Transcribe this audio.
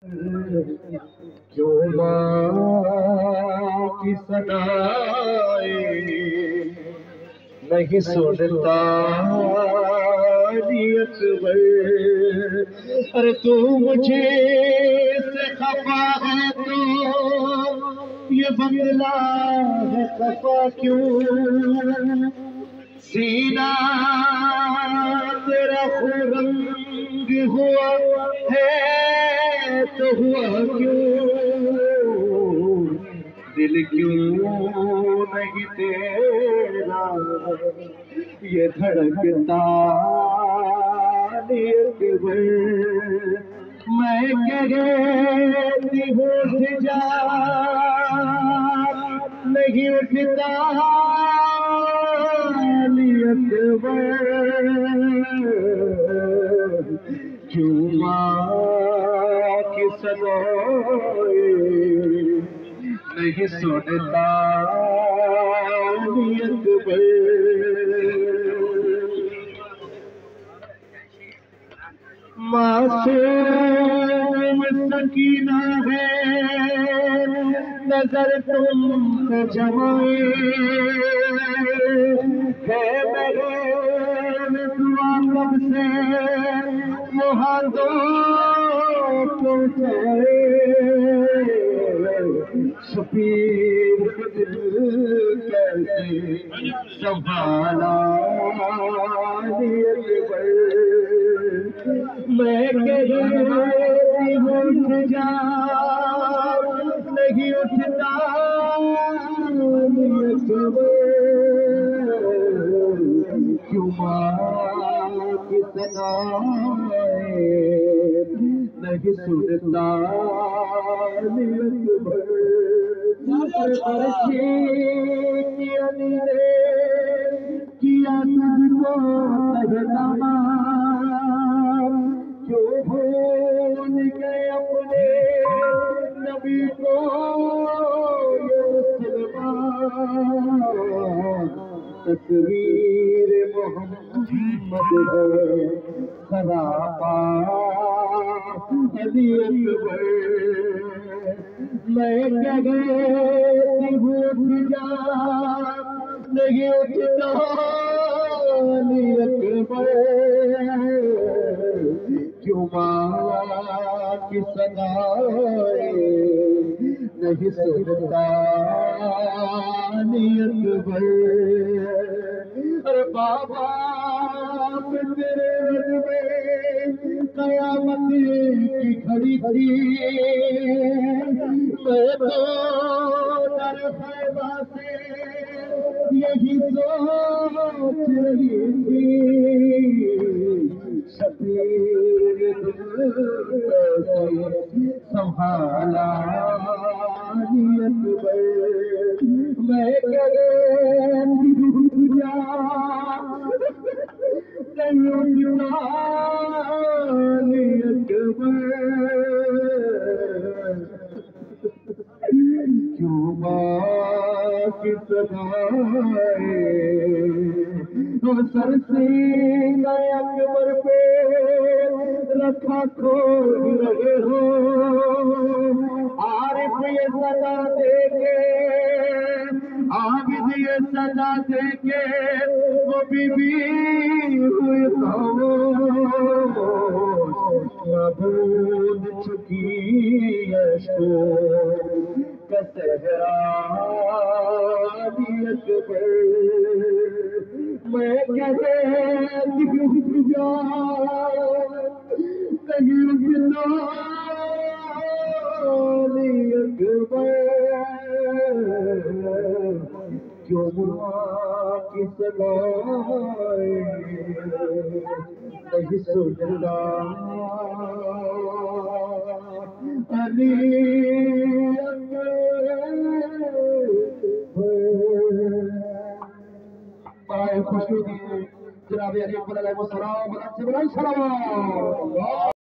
کیوں ماں کی صدائیں نہیں سنتا علی اکبر؟ ارے تو مجھے سے خفا ہے تو یہ بنگلہ ہے خفا کیوں؟ سینہ تیرا خورنگ ہوا ہے تو ہوا کیوں؟ دل کیوں نہیں تیرا یہ دھڑکتا علی اکبر؟ میں کہتی ہوں اٹھ جا نہیں اٹھتا علی اکبر؟ کیوں ماں کی صدائیں نہیں سنتا علی اکبر؟ معصوم سکینہ ہے نظر تم کو جمائے ہے میرے دعا کب سے وہاں دو پہنچائے شبیر دل کیسے سنبھالا علی اکبر؟ میں کہتی ہوں اٹھ جا نہیں اٹھتا علی اکبر؟ کیوں ماں کی صدائیں نہیں سنتا علی اکبر؟ عرشی کی علی نے کیا تجھ کو تہدام، کیوں بھول گئے اپنے نبی کو یہ مسلمان؟ تصویر محمد ہے سراپا علی اکبر؟ میں کہتی ہوں اٹھ جا نہیں اٹھتا علی اکبر؟ کیوں ماں کی صدائیں نہیں سنتا علی اکبر؟ ارے بابا تیرے رد میں قیامت کی کھڑی تھی، میں تو در خیبہ سے یہی سوچ رہی تھی، شبیر دل کیسے سنبھالا علی اکبر؟ میں کہتی ہوں جا نہیں اٹھتا علی اکبر؟ کیوں ماں کی صدائیں سر سینہ اکبر پہ رکھا کھول رہے ہو؟ عارف یہ صدا دے کے عابد یہ صدا دے کے وہ بی ہوئی خاموش، معبود چکی عشقوں کا صحرا علی اکبر؟ میں کہتی ہوں جا نہیں اٹھتا علی اکبر؟ کیوں ماں کی صدائیں نہیں سنتا علی خوشی جناب علی اکبر علیہ السلام،